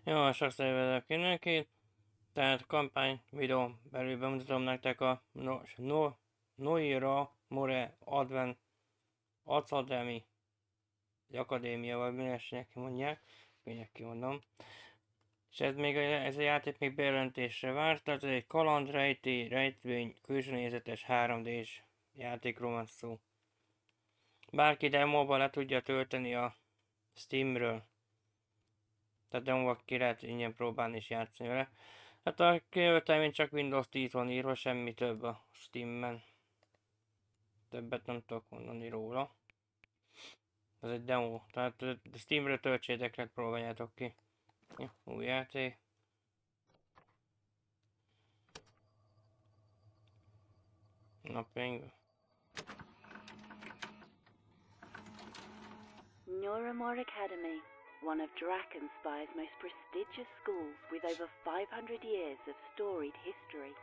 Jó, sok szeretettel mindenkit. Tehát kampány videó belül bemutatom nektek a Noiramore Academy, vagy akadémia, vagy mindenkinek mondják, mindenki kimondom. És ez a játék még bejelentésre vár, tehát ez egy kaland, rejtvény, külsőnézetes 3D-s játékról van szó. Bárki demóban le tudja tölteni a Steamről. Tehát demóval ki lehet ingyen próbálni és játszani vele. Hát a kijövetelmény csak Windows 10 van írva, semmi több a Steam-en. Többet nem tudok mondani róla. Ez egy demo, tehát Steamről töltsétek le, próbáljátok ki. Ja, új játék. Napjainkban. Noiramore Academy, one of Drakenspyre's most prestigious schools with over 500 years of storied history.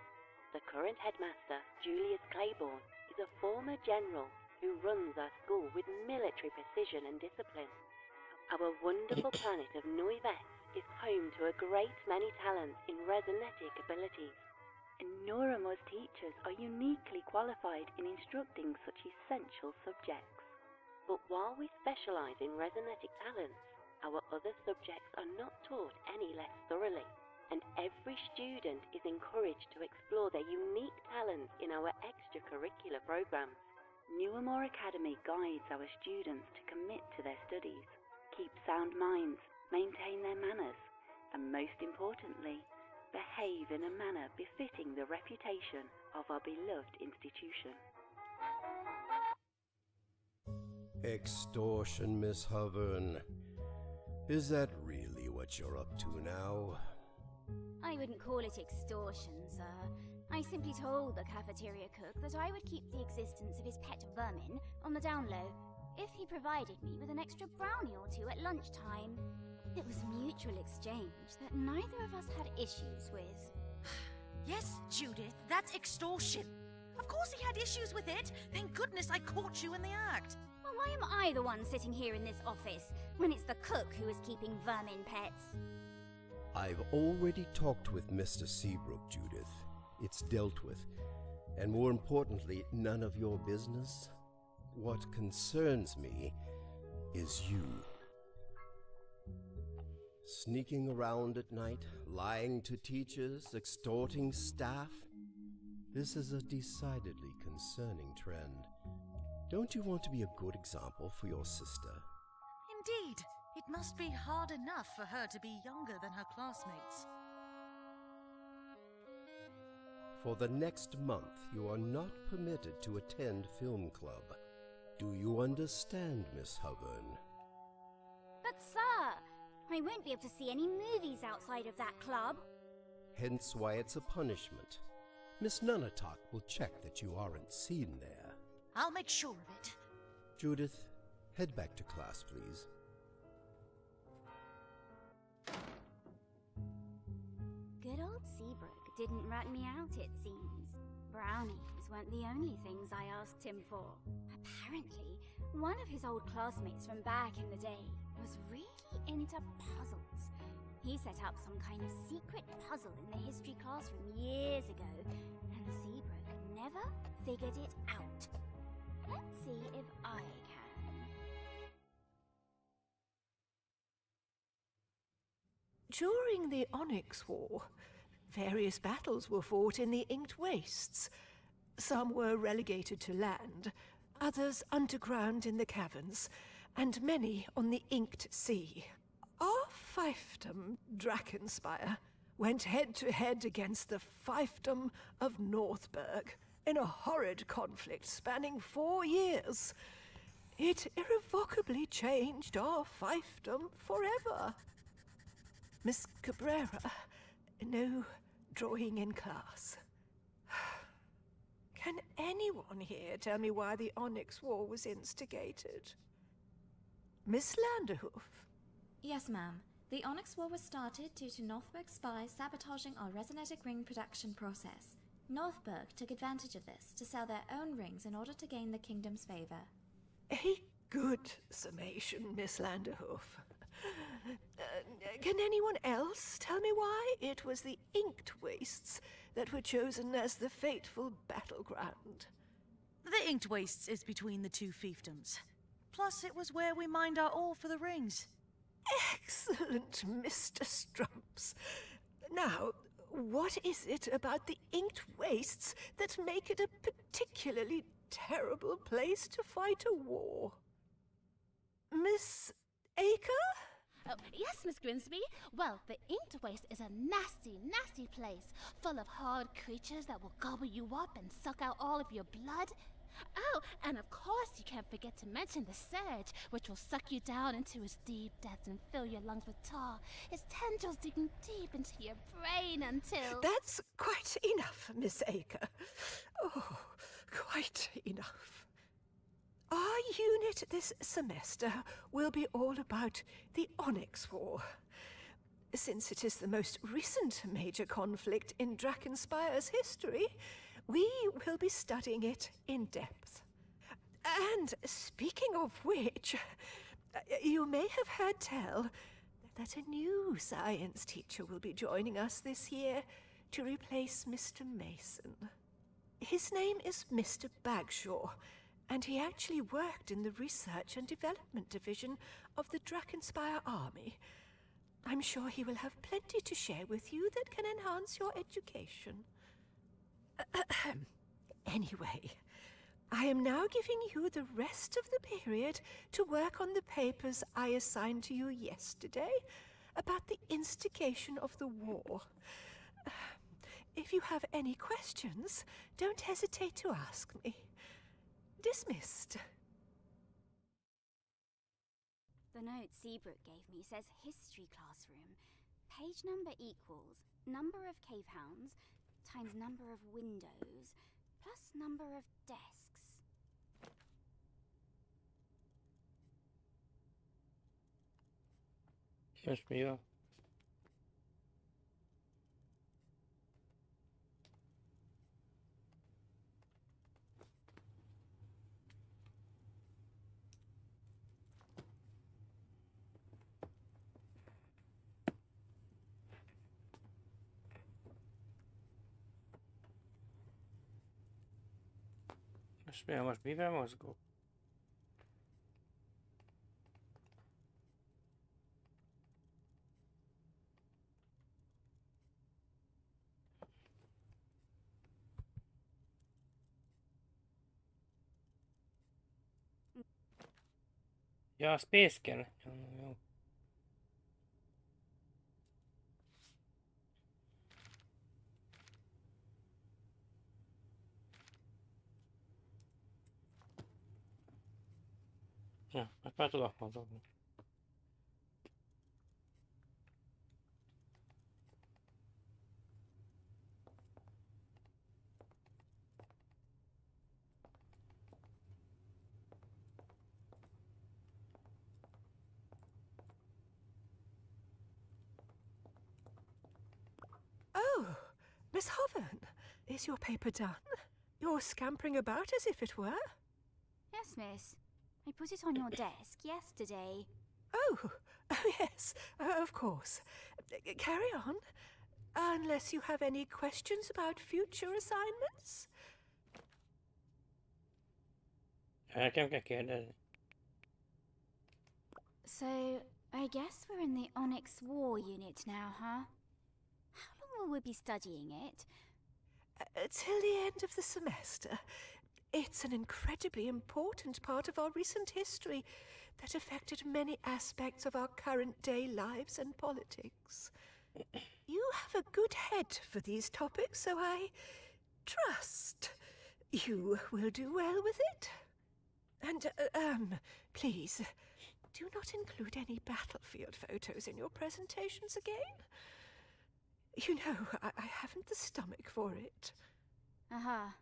The current headmaster, Julius Claiborne, is a former general who runs our school with military precision and discipline. Our wonderful planet of Noives is home to a great many talents in resonetic abilities. And Noiramore's teachers are uniquely qualified in instructing such essential subjects. But while we specialise in resonetic talents, our other subjects are not taught any less thoroughly, and every student is encouraged to explore their unique talents in our extracurricular programmes. Noiramore Academy guides our students to commit to their studies, keep sound minds, maintain their manners, and most importantly, behave in a manner befitting the reputation of our beloved institution. Extortion, Miss Hovern. Is that really what you're up to now? I wouldn't call it extortion, sir. I simply told the cafeteria cook that I would keep the existence of his pet vermin on the down low if he provided me with an extra brownie or two at lunchtime. It was mutual exchange that neither of us had issues with. Yes, Judith, that's extortion. Of course he had issues with it. Thank goodness I caught you in the act. Well, why am I the one sitting here in this office when it's the cook who is keeping vermin pets? I've already talked with Mr. Seabrook, Judith. It's dealt with. And more importantly, none of your business. What concerns me is you. Sneaking around at night, lying to teachers, extorting staff. This is a decidedly concerning trend. Don't you want to be a good example for your sister? Indeed. It must be hard enough for her to be younger than her classmates. For the next month, you are not permitted to attend film club. Do you understand, Miss Hovern? But, sir, I won't be able to see any movies outside of that club. Hence why it's a punishment. Miss Nunatak will check that you aren't seen there. I'll make sure of it. Judith, head back to class, please. Good old Seabrook didn't rat me out, it seems. Brownies weren't the only things I asked him for. Apparently, one of his old classmates from back in the day was really into puzzles. He set up some kind of secret puzzle in the history classroom years ago, and Seabrook never figured it out. Let's see if I can. During the Onyx War, various battles were fought in the Inked Wastes. Some were relegated to land, others underground in the caverns, and many on the Inked Sea. Our fiefdom, Drakenspyre, went head-to-head against the fiefdom of Northburg in a horrid conflict spanning 4 years. It irrevocably changed our fiefdom forever. Miss Cabrera, no drawing in class. Can anyone here tell me why the Onyx War was instigated? Miss Landerhoof? Yes, ma'am. The Onyx War was started due to Northburg spies sabotaging our resonetic ring production process. Northburg took advantage of this to sell their own rings in order to gain the kingdom's favor. A good summation, Miss Landerhoof. Can anyone else tell me why it was the Inked Wastes that were chosen as the fateful battleground? The Inked Wastes is between the two fiefdoms. Plus, it was where we mined our ore for the rings. Excellent, Mr. Strumps. Now, what is it about the Inked Wastes that make it a particularly terrible place to fight a war? Miss Acre? Oh, yes, Miss Grimsby. Well, the Inked Waste is a nasty, nasty place, full of hard creatures that will gobble you up and suck out all of your blood. Oh, and of course you can't forget to mention the Surge, which will suck you down into its deep depths and fill your lungs with tar, its tendrils digging deep into your brain until... That's quite enough, Miss Acre. Oh, quite enough. Our unit this semester will be all about the Onyx War. Since it is the most recent major conflict in Drakenspire's history, we will be studying it in depth. And speaking of which, you may have heard tell that a new science teacher will be joining us this year to replace Mr. Mason. His name is Mr. Bagshaw, and he actually worked in the Research and Development Division of the Drakenspire Army. I'm sure he will have plenty to share with you that can enhance your education. Anyway, I am now giving you the rest of the period to work on the papers I assigned to you yesterday about the instigation of the war. If you have any questions, don't hesitate to ask me. Dismissed. The note Seabrook gave me says history classroom. Page number equals number of cave hounds times number of windows plus number of desks. Most mi van? Most mivel mozgok? Ja, a space kell. Jó. Ja, hát már tudok mozogni. Oh, Miss Hoven, is your paper done? You're scampering about as if it were. Yes, miss. I put it on your desk yesterday. Oh, yes, of course. Carry on. Unless you have any questions about future assignments? Nekem kell kérdezni. So, I guess we're in the Onyx War unit now, huh? How long will we be studying it? Till the end of the semester. It's an incredibly important part of our recent history that affected many aspects of our current-day lives and politics. You have a good head for these topics, so I trust you will do well with it. And, please, do not include any battlefield photos in your presentations again. You know, I haven't the stomach for it. Aha.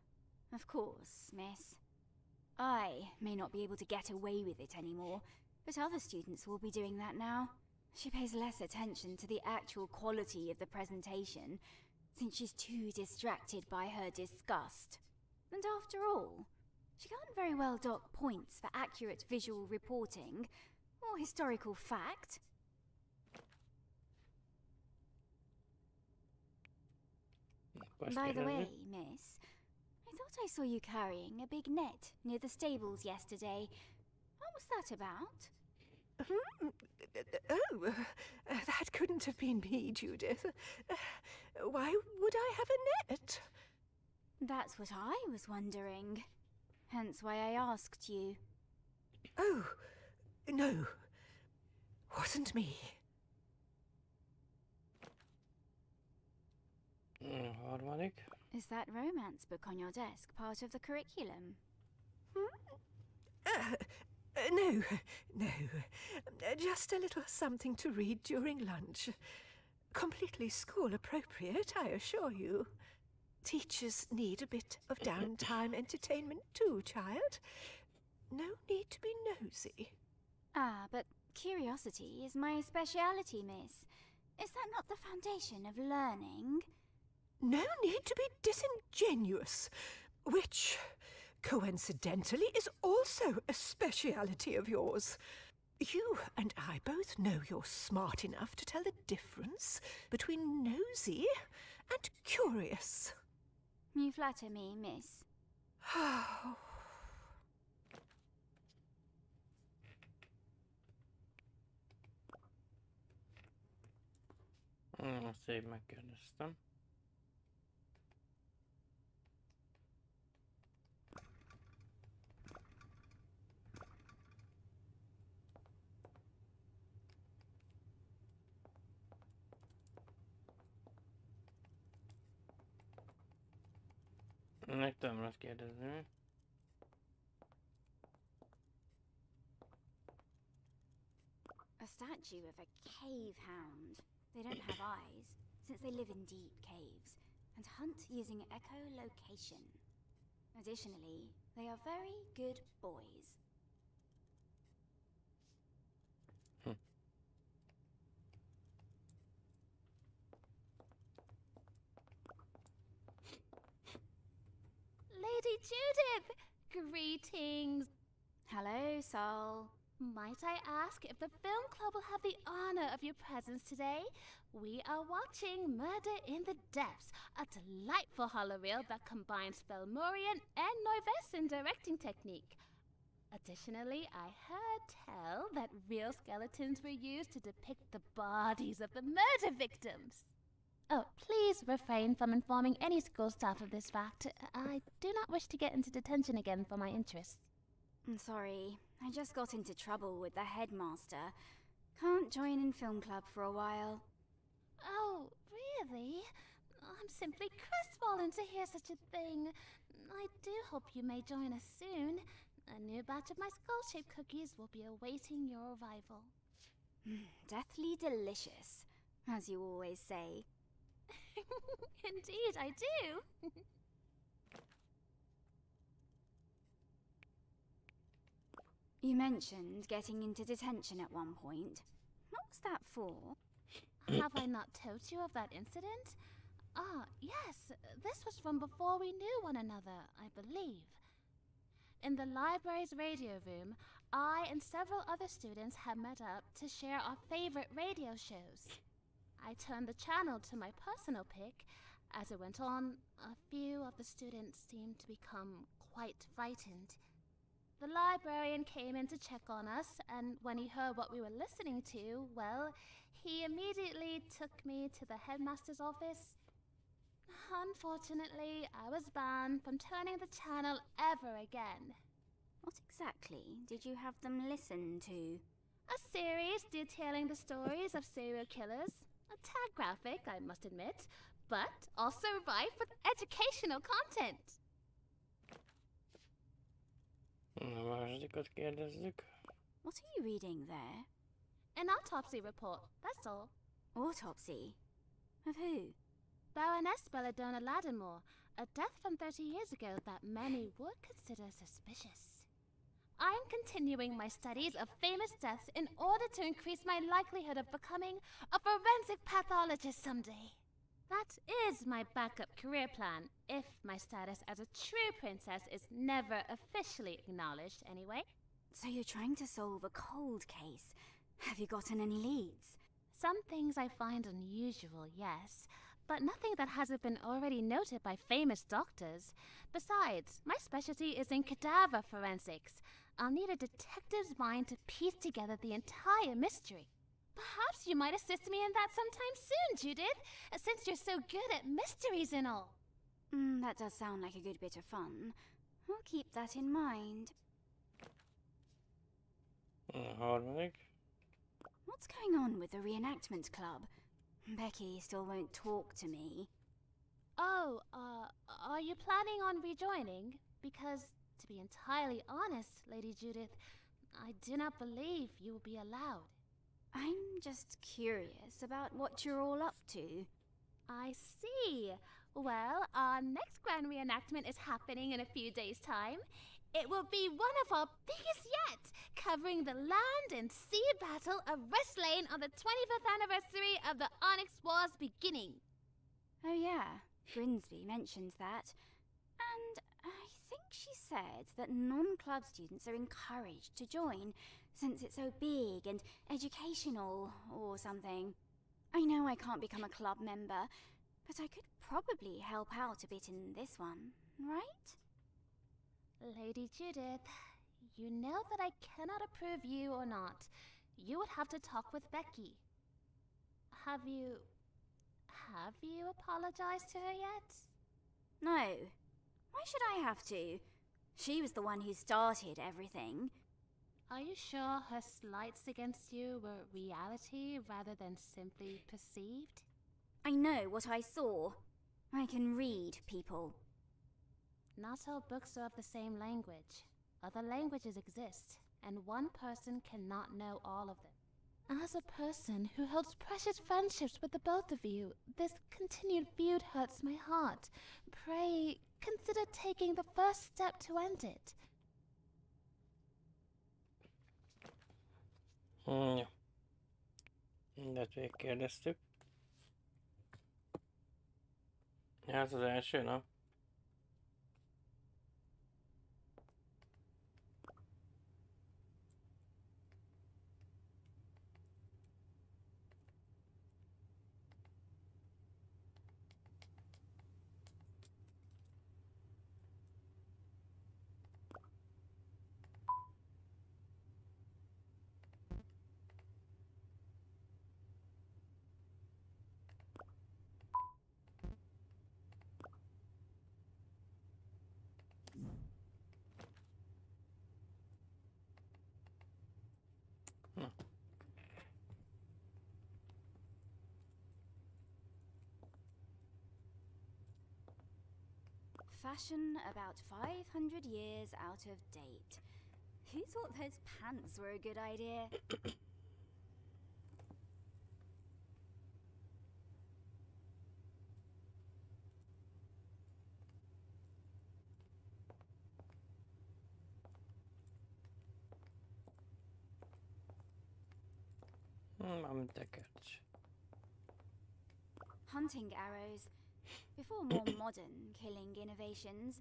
Of course, miss. I may not be able to get away with it anymore, but other students will be doing that now. She pays less attention to the actual quality of the presentation, since she's too distracted by her disgust. And after all, she can't very well dock points for accurate visual reporting, or historical fact. By the way, miss, I thought I saw you carrying a big net near the stables yesterday. What was that about? That couldn't have been me, Judith. Why would I have a net? That's what I was wondering. Hence why I asked you. Oh, no. Wasn't me. Harmadik. Is that romance book on your desk part of the curriculum? No. Just a little something to read during lunch. Completely school appropriate, I assure you. Teachers need a bit of downtime entertainment too, child. No need to be nosy. Ah, but curiosity is my speciality, miss. Is that not the foundation of learning? No need to be disingenuous, which, coincidentally, is also a speciality of yours. You and I both know you're smart enough to tell the difference between nosy and curious. You flatter me, miss. Szép, megkérdeztem. Nem lehet kérdezni. A statue of a cave hound. They don't have eyes, since they live in deep caves, and hunt using echolocation. Additionally, they are very good boys. Lady Judith! Greetings! Hello, Sol. Might I ask if the film club will have the honor of your presence today? We are watching Murder in the Depths, a delightful horror reel that combines Fellmorian and Noiramore directing technique. Additionally, I heard tell that real skeletons were used to depict the bodies of the murder victims. Oh, please refrain from informing any school staff of this fact. I do not wish to get into detention again for my interests. I'm sorry, I just got into trouble with the headmaster. Can't join in film club for a while. Oh, really? I'm simply crestfallen to hear such a thing. I do hope you may join us soon. A new batch of my skull-shaped cookies will be awaiting your arrival. Deathly delicious, as you always say. Indeed, I do. You mentioned getting into detention at one point. What was that for? Have I not told you of that incident? Ah, yes. This was from before we knew one another, I believe. In the library's radio room, I and several other students had met up to share our favorite radio shows. I turned the channel to my personal pick. As it went on, a few of the students seemed to become quite frightened. The librarian came in to check on us, and when he heard what we were listening to, well, he immediately took me to the headmaster's office. Unfortunately, I was banned from turning the channel ever again. What exactly did you have them listen to? A series detailing the stories of serial killers. A tad graphic, I must admit, but also rife with educational content. A másodikat kérdezzük. What are you reading there? An autopsy report, that's all. Autopsy? Of who? Baroness Belladonna Lattimore, a death from 30 years ago that many would consider suspicious. I'm continuing my studies of famous deaths in order to increase my likelihood of becoming a forensic pathologist someday. That is my backup career plan, if my status as a true princess is never officially acknowledged anyway. So you're trying to solve a cold case. Have you gotten any leads? Some things I find unusual, yes, but nothing that hasn't been already noted by famous doctors. Besides, my specialty is in cadaver forensics. I'll need a detective's mind to piece together the entire mystery. Perhaps you might assist me in that sometime soon, Judith, since you're so good at mysteries and all. That does sound like a good bit of fun. I'll keep that in mind. Harmadik. What's going on with the reenactment club? Becky still won't talk to me. Oh, are you planning on rejoining? Because, to be entirely honest, Lady Judith, I do not believe you will be allowed. I'm just curious about what you're all up to. I see. Well, our next grand reenactment is happening in a few days' time. It will be one of our biggest yet, covering the land and sea battle of Verseny on the 25th anniversary of the Onyx War's beginning. Oh yeah, Grimsby mentioned that. And I think she said that non-club students are encouraged to join, since it's so big and educational or something. I know I can't become a club member, but I could probably help out a bit in this one, right? Lady Judith, you know that I cannot approve you or not. You would have to talk with Becky. Have you apologized to her yet? No. Why should I have to? She was the one who started everything. Are you sure her slights against you were reality rather than simply perceived? I know what I saw. I can read people. Not all books are of the same language. Other languages exist, and one person cannot know all of them. As a person who holds precious friendships with the both of you, this continued feud hurts my heart. Pray, consider taking the first step to end it. Ja. Mindet végigkérdeztük. Ez az első nap. Fashion about 500 years out of date. Who thought those pants were a good idea? Mam tekercs. Hunting arrows. Before more modern killing innovations,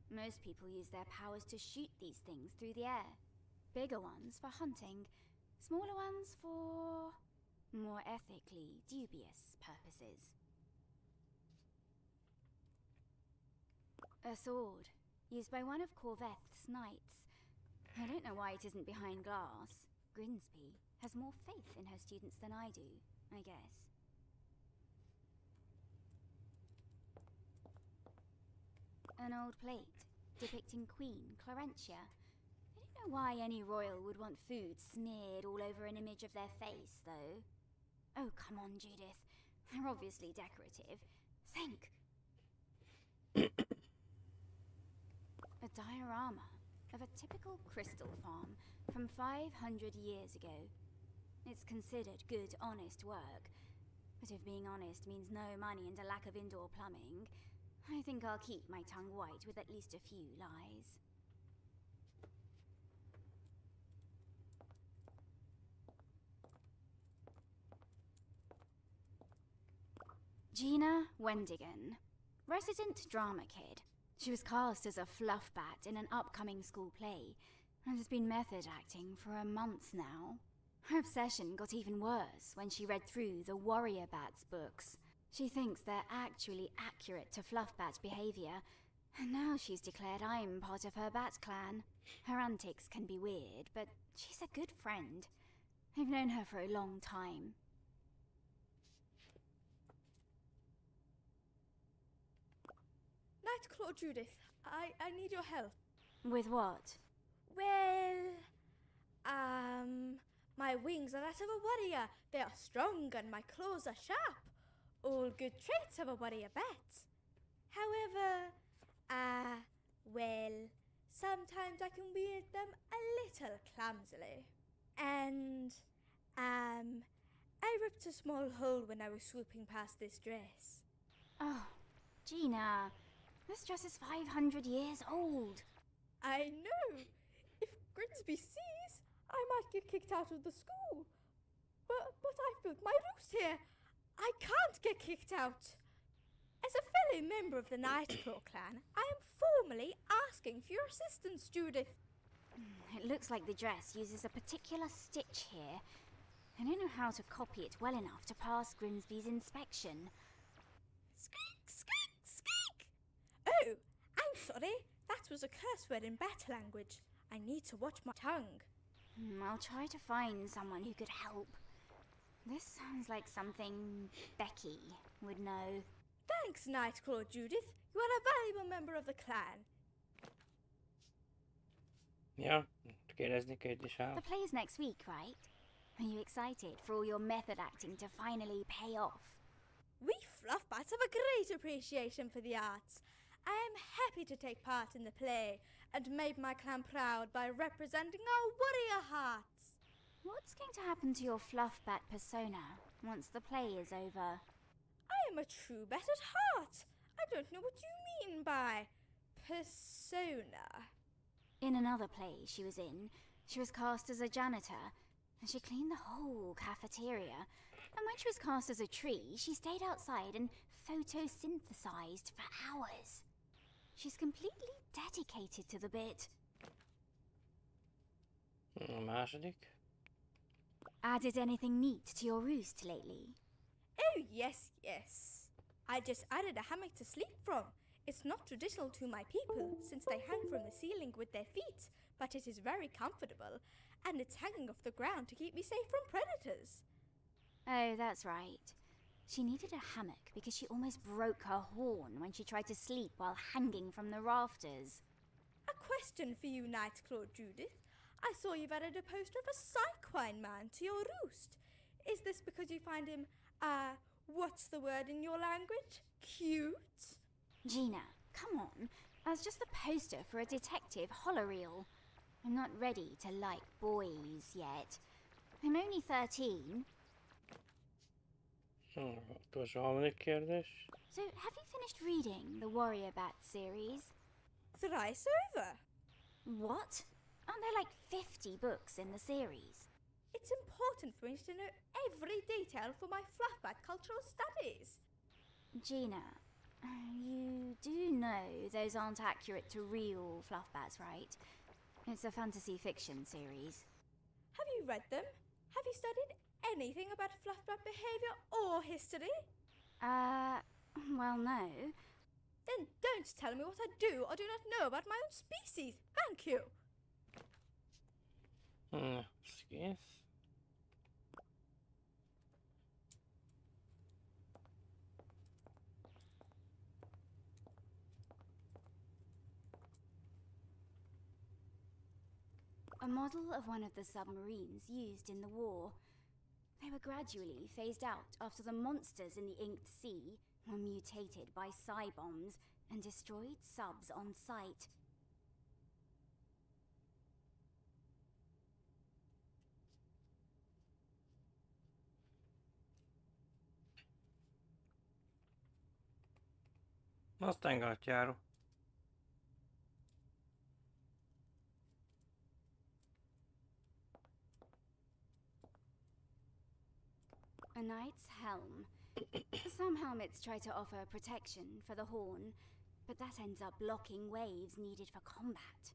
most people use their powers to shoot these things through the air. Bigger ones for hunting, smaller ones for more ethically dubious purposes. A sword, used by one of Corveth's knights. I don't know why it isn't behind glass. Grimsby has more faith in her students than I do, I guess. An old plate depicting Queen Clarentia. I don't know why any royal would want food smeared all over an image of their face, though. Oh, come on, Judith. They're obviously decorative. Think. A diorama of a typical crystal farm from 500 years ago. It's considered good, honest work. But if being honest means no money and a lack of indoor plumbing, I think I'll keep my tongue white with at least a few lies. Gina Wendigan, resident drama kid. She was cast as a fluffbat in an upcoming school play, and has been method acting for a month now. Her obsession got even worse when she read through the Warrior Bats books. She thinks they're actually accurate to Fluffbat's behaviour, and now she's declared I'm part of her Bat clan. Her antics can be weird, but she's a good friend. I've known her for a long time. Nightclaw Judith, I need your help. With what? Well, my wings are that of a warrior. They are strong and my claws are sharp. All good traits of a warrior bat. However, well, sometimes I can wield them a little clumsily. And, I ripped a small hole when I was swooping past this dress. Oh, Gina, this dress is 500 years old. I know. If Grinsby sees, I might get kicked out of the school. But I've built my roost here. I can't get kicked out. As a fellow member of the Nightclaw clan, I am formally asking for your assistance, Judith. It looks like the dress uses a particular stitch here. I don't know how to copy it well enough to pass Grimsby's inspection. Squeak, squeak, squeak! Oh, I'm sorry. That was a curse word in bat language. I need to watch my tongue. I'll try to find someone who could help. This sounds like something Becky would know. Thanks, Nightclaw Judith. You are a valuable member of the clan. Ja, kérdezni két is áll. The play's next week, right? Are you excited for all your method acting to finally pay off? We Fluffbats have a great appreciation for the arts. I am happy to take part in the play and make my clan proud by representing our warrior hearts. What's going to happen to your Fluffbat persona once the play is over? I am a true bat at heart. I don't know what you mean by persona. In another play she was in, she was cast as a janitor, and she cleaned the whole cafeteria. And when she was cast as a tree, she stayed outside and photosynthesized for hours. She's completely dedicated to the bit. A második. Added anything neat to your roost lately? Oh, yes. I just added a hammock to sleep from. It's not traditional to my people, since they hang from the ceiling with their feet, but it is very comfortable, and it's hanging off the ground to keep me safe from predators. Oh, that's right. She needed a hammock because she almost broke her horn when she tried to sleep while hanging from the rafters. A question for you, Nightclaw Judith. I saw you've added a poster of a Psyquine man to your roost. Is this because you find him, what's the word in your language? Cute? Gina, come on. That's just the poster for a detective holoreel. I'm not ready to like boys yet. I'm only 13. Utolsó harmadik kérdés. So, have you finished reading the Warrior Bat series? Thrice over. What? Aren't there like 50 books in the series? It's important for me to know every detail for my Fluffbat cultural studies. Gina, you do know those aren't accurate to real Fluffbats, right? It's a fantasy fiction series. Have you read them? Have you studied anything about Fluffbat behavior or history? Well, no. Then don't tell me what I do or do not know about my own species. Thank you. Kész. A model of one of the submarines used in the war. They were gradually phased out after the monsters in the Inked Sea were mutated by psi bombs and destroyed subs on sight. Aztán gatyáról. A knight's helm. Some helmets try to offer protection for the horn, but that ends up blocking waves needed for combat.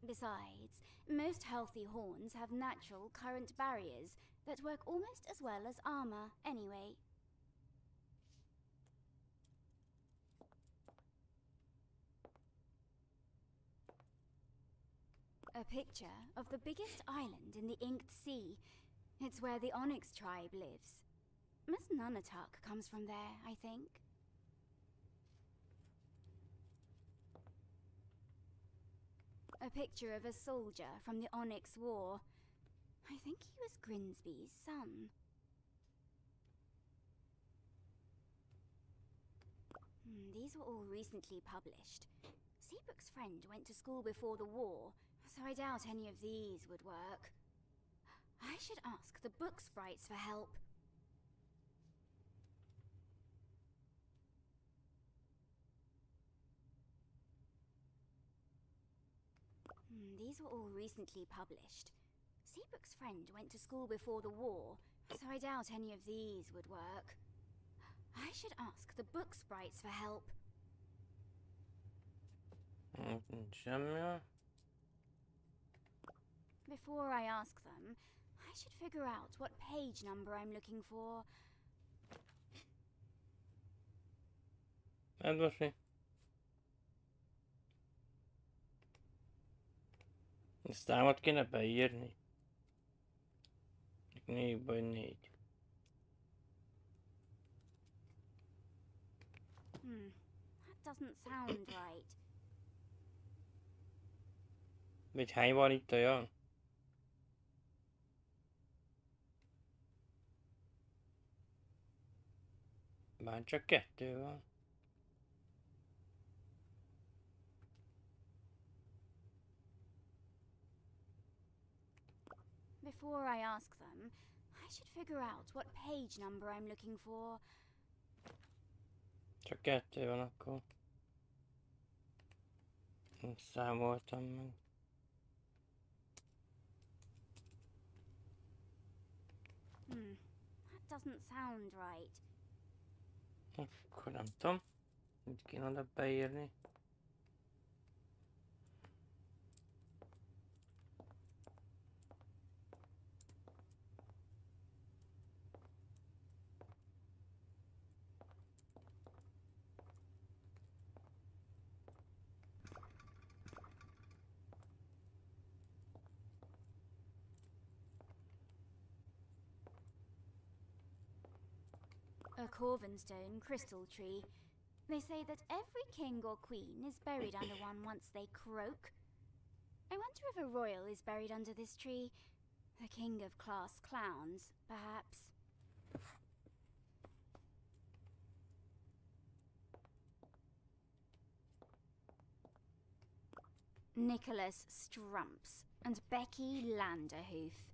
Besides, most healthy horns have natural current barriers that work almost as well as armor anyway. A picture of the biggest island in the Inked Sea. It's where the Onyx tribe lives. Miss Nunatak comes from there, I think. A picture of a soldier from the Onyx War. I think he was Grinsby's son. These were all recently published. Seabrook's friend went to school before the war, so I doubt any of these would work. I should ask the book sprites for help. These were all recently published. Seabrook's friend went to school before the war, so I doubt any of these would work. I should ask the book sprites for help. Before I ask them, I should figure out what page number I'm looking for. Elbasni. Ezt számot kéne beírni. 4x4. That doesn't sound right. Vagy hány van itt olyan? Már csak 2 van. Before I ask them, I should figure out what page number I'm looking for. Csak 2 van akkor. Nem számoltam meg. That doesn't sound right. Akkor nem tudom. Mit kéne oda beírni? A Corvinstone crystal tree. They say that every king or queen is buried under one once they croak. I wonder if a royal is buried under this tree. The king of class clowns, perhaps. Nicholas Strumps and Becky Landerhoof.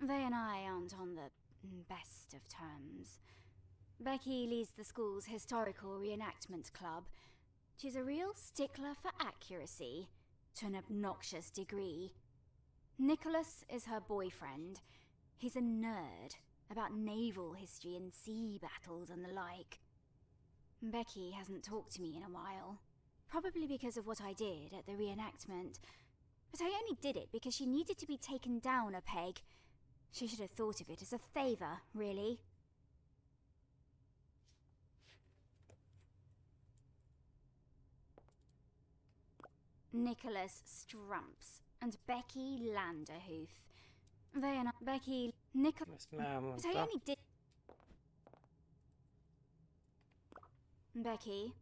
They and I aren't on the best of terms. Becky leads the school's historical reenactment club. She's a real stickler for accuracy, to an obnoxious degree. Nicholas is her boyfriend. He's a nerd about naval history and sea battles and the like. Becky hasn't talked to me in a while, probably because of what I did at the reenactment. But I only did it because she needed to be taken down a peg. She should have thought of it as a favor, really. Nicholas Strumps and Becky Landerhoof. They and Becky Nicholas. But I only did. Becky,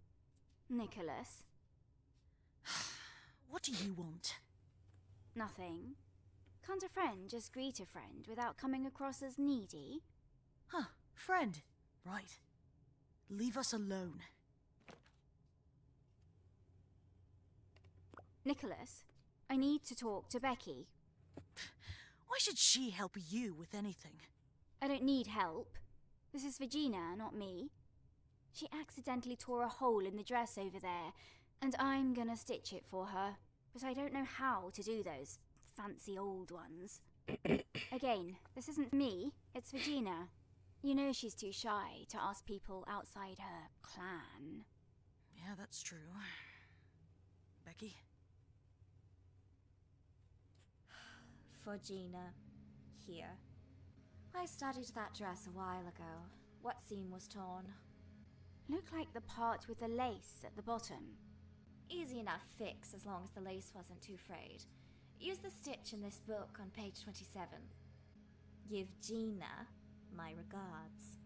Nicholas. What do you want? Nothing. Can't a friend just greet a friend without coming across as needy? Huh, friend. Right. Leave us alone. Nicholas, I need to talk to Becky. Why should she help you with anything? I don't need help. This is Virginia, not me. She accidentally tore a hole in the dress over there, and I'm gonna stitch it for her. But I don't know how to do those fancy old ones. Again, this isn't me, it's Virginia. You know she's too shy to ask people outside her clan. Yeah, that's true. Becky? For Gina, here. I studied that dress a while ago. What seam was torn? Looked like the part with the lace at the bottom. Easy enough fix as long as the lace wasn't too frayed. Use the stitch in this book on page 27. Give Gina my regards.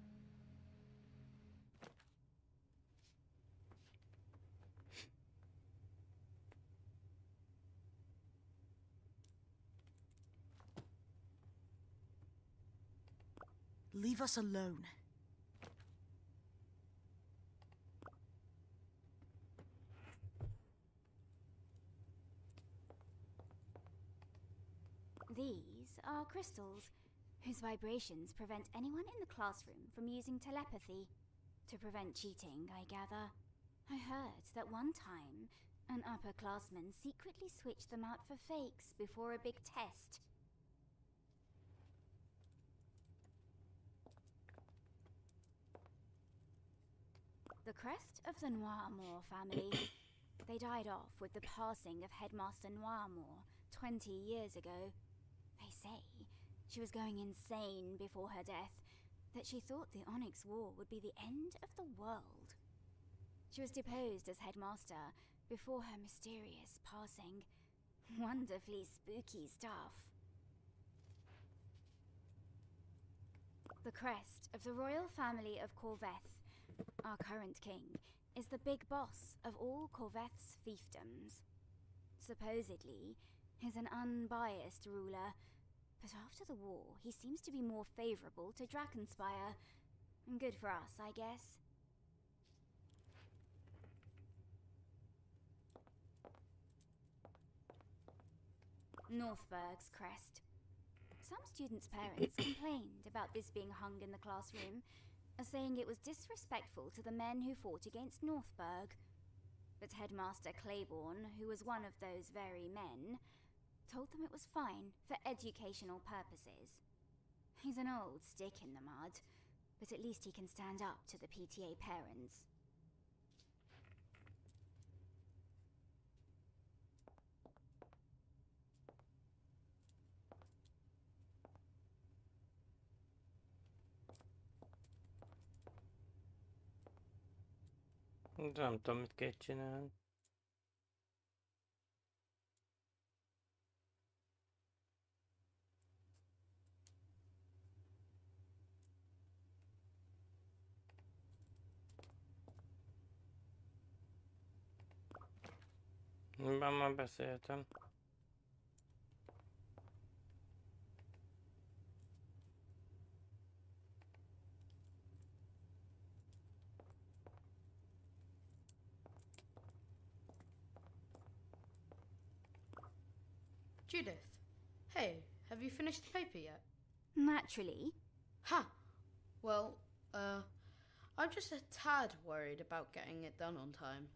Leave us alone. These are crystals, whose vibrations prevent anyone in the classroom from using telepathy. To prevent cheating, I gather. I heard that one time, an upperclassman secretly switched them out for fakes before a big test. The crest of the Noiramore family. They died off with the passing of Headmaster Noiramore 20 years ago. They say she was going insane before her death, that she thought the Onyx War would be the end of the world. She was deposed as headmaster before her mysterious passing. Wonderfully spooky stuff. The crest of the royal family of Corveth, our current king, is the big boss of all Corveth's fiefdoms. Supposedly, he's an unbiased ruler, but after the war, he seems to be more favourable to Drakenspire. Good for us, I guess. Northberg's crest. Some students' parents complained about this being hung in the classroom, saying it was disrespectful to the men who fought against Northberg. But Headmaster Claiborne, who was one of those very men, told them it was fine for educational purposes. He's an old stick in the mud, but at least he can stand up to the PTA parents. Nem tudom, mit kell csinálni. Már beszéltem. Judith, hey, have you finished the paper yet? Naturally. Ha! Well, I'm just a tad worried about getting it done on time.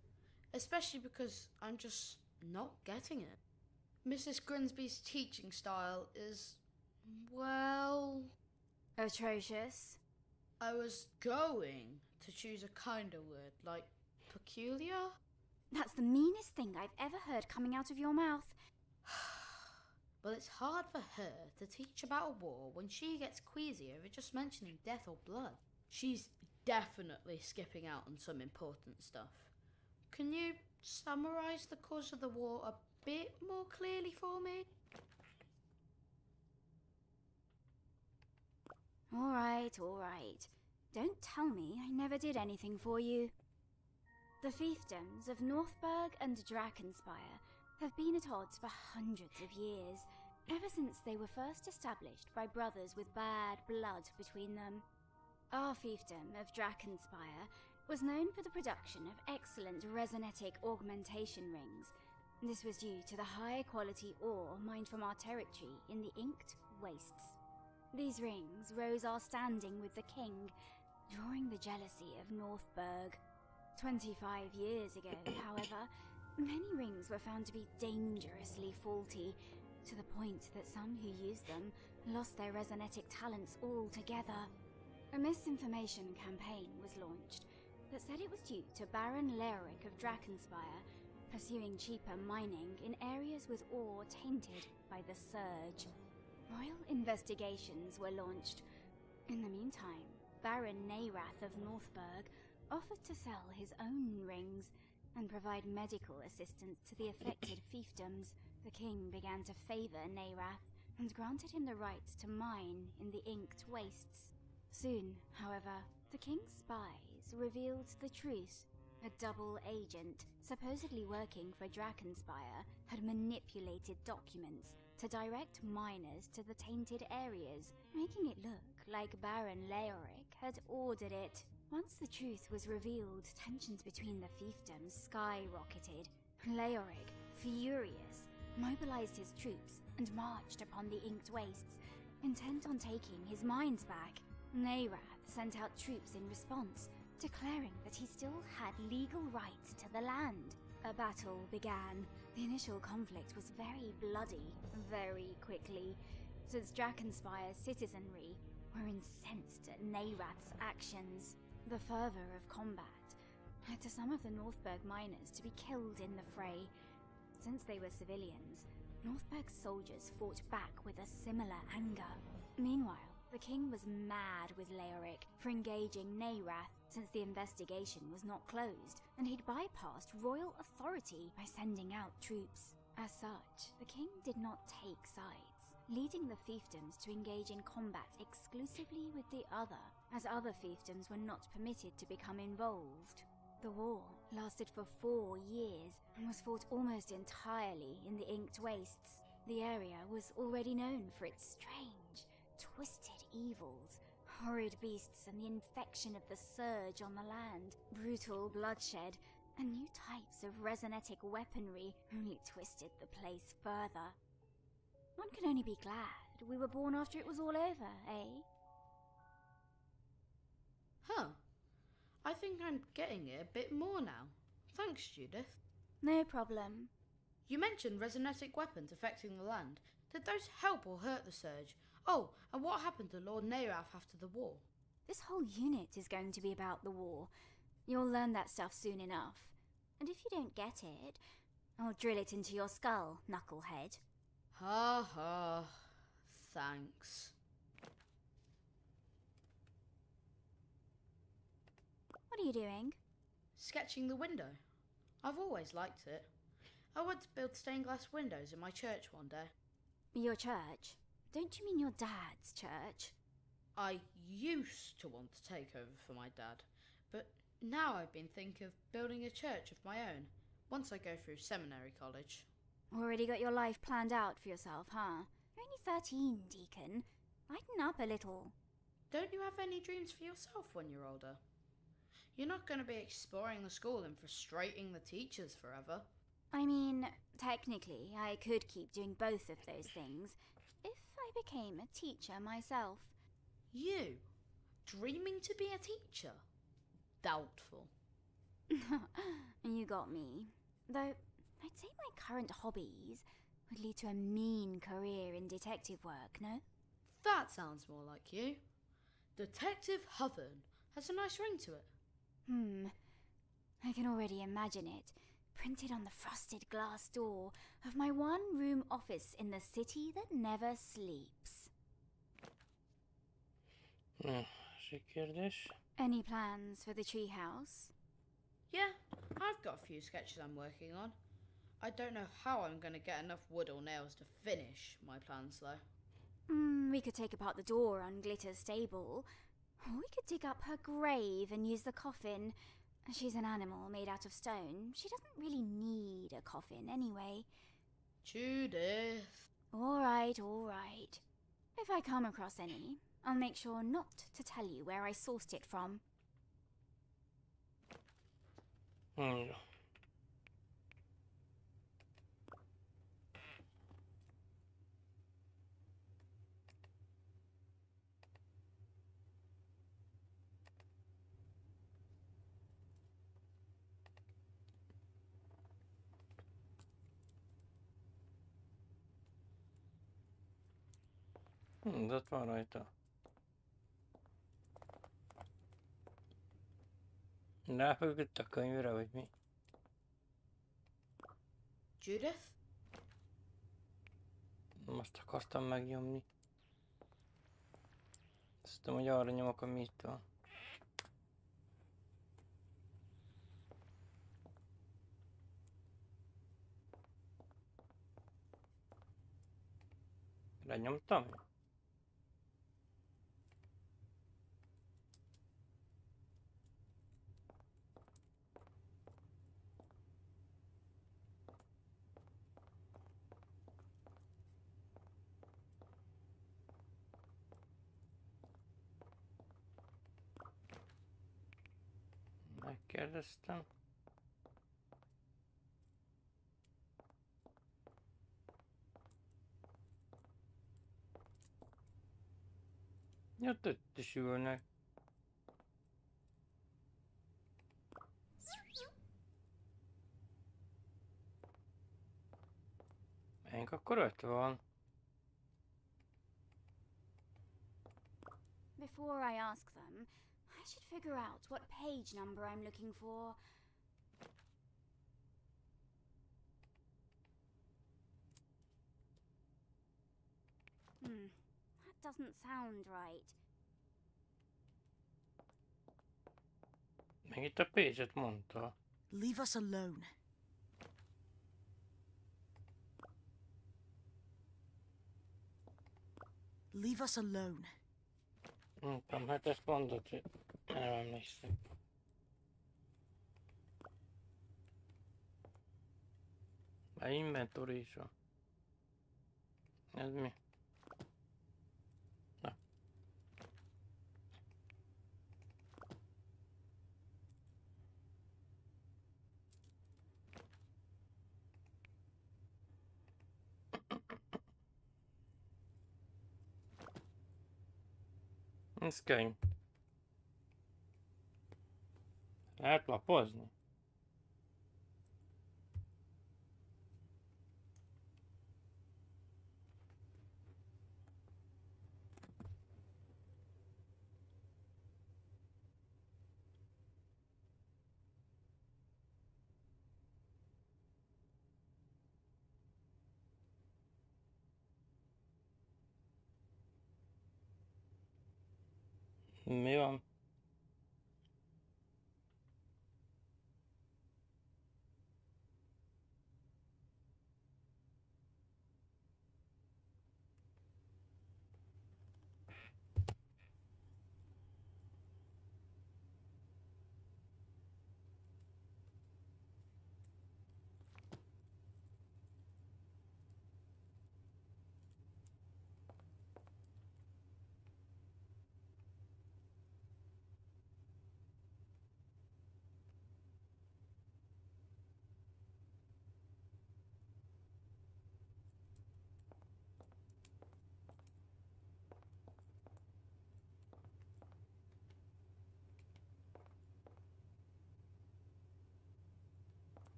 Especially because I'm just not getting it. Mrs. Grinsby's teaching style is, well... atrocious. I was going to choose a kinder word, like peculiar? That's the meanest thing I've ever heard coming out of your mouth. Well, it's hard for her to teach about a war when she gets queasy over just mentioning death or blood. She's definitely skipping out on some important stuff. Can you summarise the cause of the war a bit more clearly for me? All right. Don't tell me I never did anything for you. The fiefdoms of Northberg and Drakenspire have been at odds for hundreds of years, ever since they were first established by brothers with bad blood between them. Our fiefdom of Drakenspire was known for the production of excellent resonetic augmentation rings. This was due to the high-quality ore mined from our territory in the Inked Wastes. These rings rose our standing with the king, drawing the jealousy of Northberg. 25 years ago, however, many rings were found to be dangerously faulty, to the point that some who used them lost their resonetic talents altogether. A misinformation campaign was launched that said it was due to Baron Leoric of Drakenspire pursuing cheaper mining in areas with ore tainted by the Surge. Royal investigations were launched. In the meantime, Baron Neirath of Northberg offered to sell his own rings and provide medical assistance to the affected fiefdoms. The king began to favor Nairath and granted him the right to mine in the inked wastes. Soon, however, the king's spies revealed the truth. A double agent, supposedly working for Drakenspire, had manipulated documents to direct miners to the tainted areas, making it look like Baron Leoric had ordered it. Once the truth was revealed, tensions between the fiefdoms skyrocketed. Leoric, furious, mobilized his troops and marched upon the inked wastes, intent on taking his mines back. Nairath sent out troops in response, declaring that he still had legal rights to the land. A battle began. The initial conflict was very bloody, very quickly, since Drakenspire's citizenry were incensed at Nairath's actions. The fervor of combat led to some of the Northburg miners to be killed in the fray. Since they were civilians, Northburg's soldiers fought back with a similar anger. Meanwhile, the king was mad with Leoric for engaging Nairath, since the investigation was not closed, and he'd bypassed royal authority by sending out troops. As such, the king did not take sides, leading the fiefdoms to engage in combat exclusively with the other, as other fiefdoms were not permitted to become involved. The war lasted for 4 years and was fought almost entirely in the Inked Wastes. The area was already known for its strange, twisted evils, horrid beasts and the infection of the surge on the land, brutal bloodshed, and new types of resonetic weaponry only twisted the place further. One can only be glad we were born after it was all over, eh? Huh. I think I'm getting it a bit more now. Thanks, Judith. No problem. You mentioned resonetic weapons affecting the land. Did those help or hurt the surge? Oh, and what happened to Lord Nairath after the war? This whole unit is going to be about the war. You'll learn that stuff soon enough. And if you don't get it, I'll drill it into your skull, knucklehead. Ha ha. Thanks. What are you doing? Sketching the window. I've always liked it. I want to build stained glass windows in my church one day. Your church? Don't you mean your dad's church? I used to want to take over for my dad, but now I've been thinking of building a church of my own, once I go through seminary college. Already got your life planned out for yourself, huh? You're only 13, Deacon. Lighten up a little. Don't you have any dreams for yourself when you're older? You're not going to be exploring the school and frustrating the teachers forever. I mean, technically, I could keep doing both of those things if I became a teacher myself. You? Dreaming to be a teacher? Doubtful. You got me. Though, I'd say my current hobbies would lead to a mean career in detective work, no? That sounds more like you. Detective Hovern has a nice ring to it. I can already imagine it, printed on the frosted glass door of my one-room office in the city that never sleeps. Kérdés. Any plans for the treehouse? Yeah, I've got a few sketches I'm working on. I don't know how I'm going to get enough wood or nails to finish my plans, though. We could take apart the door on Glitter's stable. Or we could dig up her grave and use the coffin. She's an animal made out of stone. She doesn't really need a coffin anyway. Judith. All right. If I come across any, I'll make sure not to tell you where I sourced it from. De ott van rajta. Ráfeküdt a könyvre, vagy mi? Judith? Azt akartam megnyomni. Azt hiszem, hogy arra nyomok, ami itt van. Lenyomtam? Megkérdeztem. Ja, ott is ülnek. Menjünk akkor 5 van. Before I ask them, I should figure out what page number I'm looking for. That doesn't sound right. Meg itt a page-et mondta. Leave us alone. Leave us alone. Mondtam, hát ezt mondod, hogy nem emlékszem. Már inventory is van. Ez mi? Na. Ez könyv. Lehet lapozni? Mi van?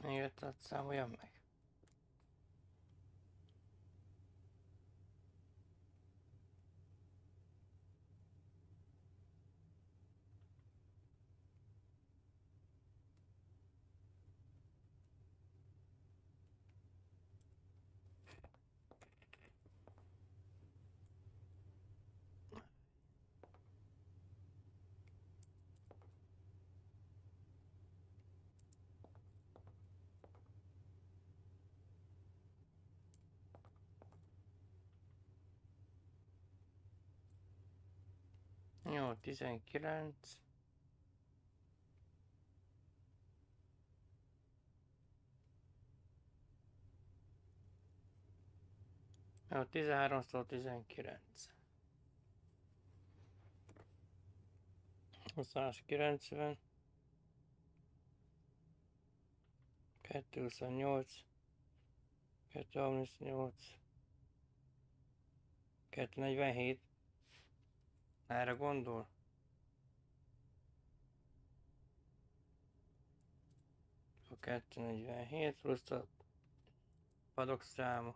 Még ötlet számoljam meg. Jó, 19. Jó, 13-tól 19. 290. 228. 238. 247. Erre gondol? A 247 plusz a padok száma.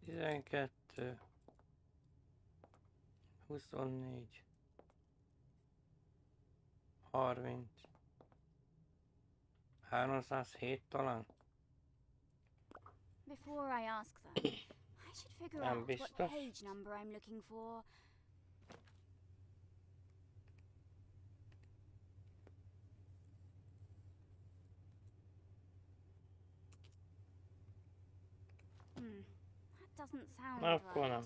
Ez 12. 24. 30. 307 talán? Before I ask them, I should figure Nem out what biztos. page number I'm looking for. That doesn't sound Akkor right. nem.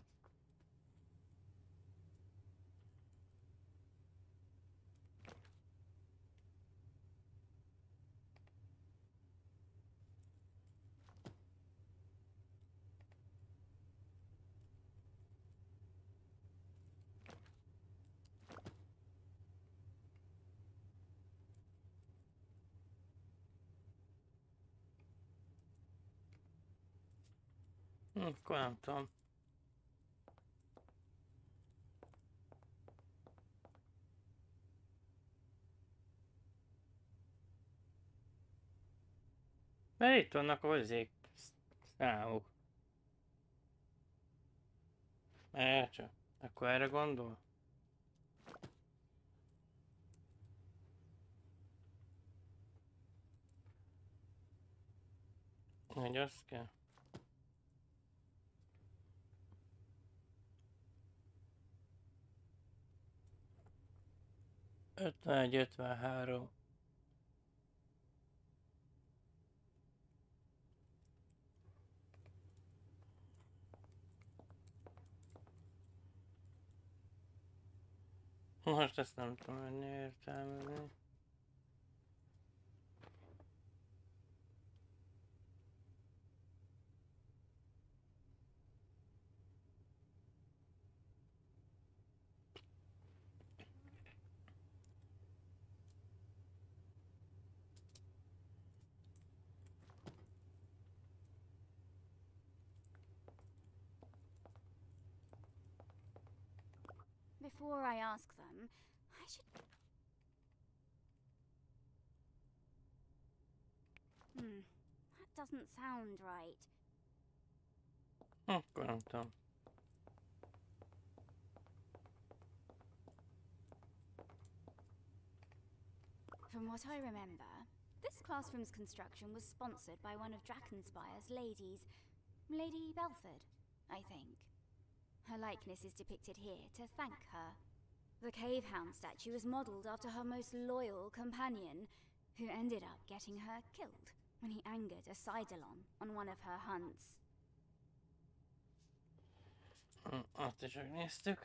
Akkor nem tudom. Mert itt vannak a hozék számok. Csak. Akkor erre gondol? Hogy azt kell? Ötvenegy, 53. Most ezt nem tudom menni értelmezni. Before I ask them, I should... That doesn't sound right. Akkor nem tudom. From what I remember, this classroom's construction was sponsored by one of Drakenspire's ladies, Lady Belford, I think. Her likeness is depicted here to thank her. The cave hound statue is modelled after her most loyal companion, who ended up getting her killed when he angered a Eidolon on one of her hunts. Azt is megnéztük.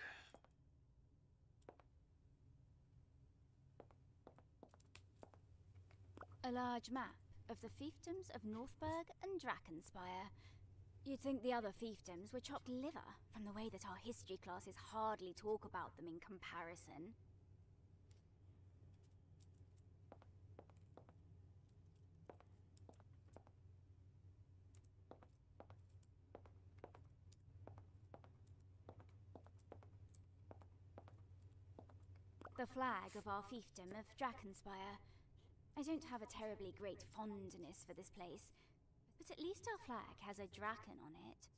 A large map of the fiefdoms of Northburg and Drakenspire. You'd think the other fiefdoms were chopped liver from the way that our history classes hardly talk about them in comparison. The flag of our fiefdom of Drakenspire. I don't have a terribly great fondness for this place, but at least our flag has a draken on it.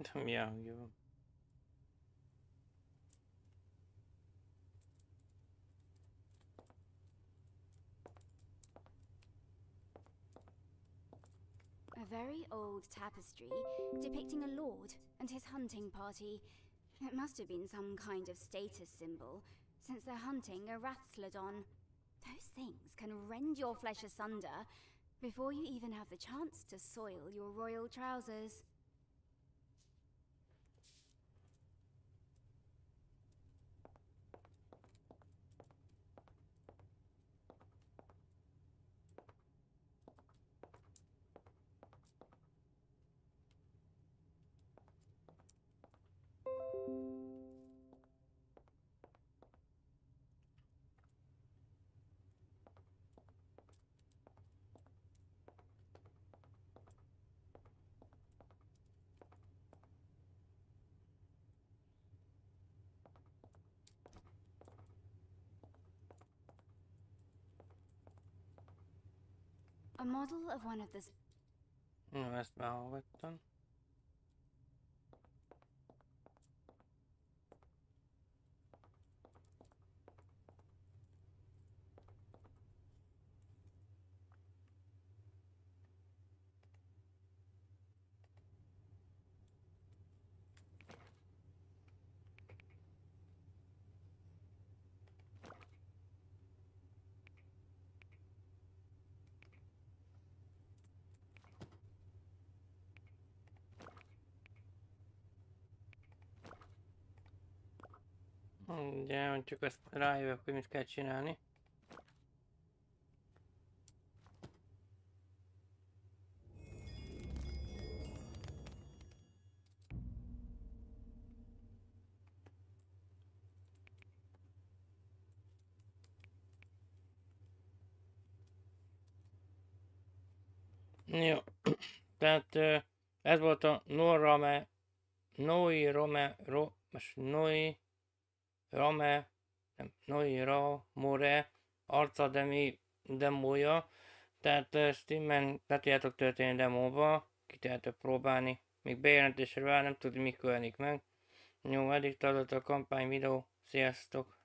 De mi a hangja van? A very old tapestry depicting a lord and his hunting party. It must have been some kind of status symbol, since they're hunting a Rathslodon. Those things can rend your flesh asunder before you even have the chance to soil your royal trousers. A model of one of the... Na, ezt már hallgattam. Ugye, csak azt rájövök, hogy mit kell csinálni. Jó, tehát ez volt a Noiramore arcademi demója, tehát Steamen le tudjátok tölteni demóba, ki tudjátok próbálni, még bejelentésre vár, nem tudni mikor jelenik meg. Jó, eddig tartott a kampány videó, sziasztok!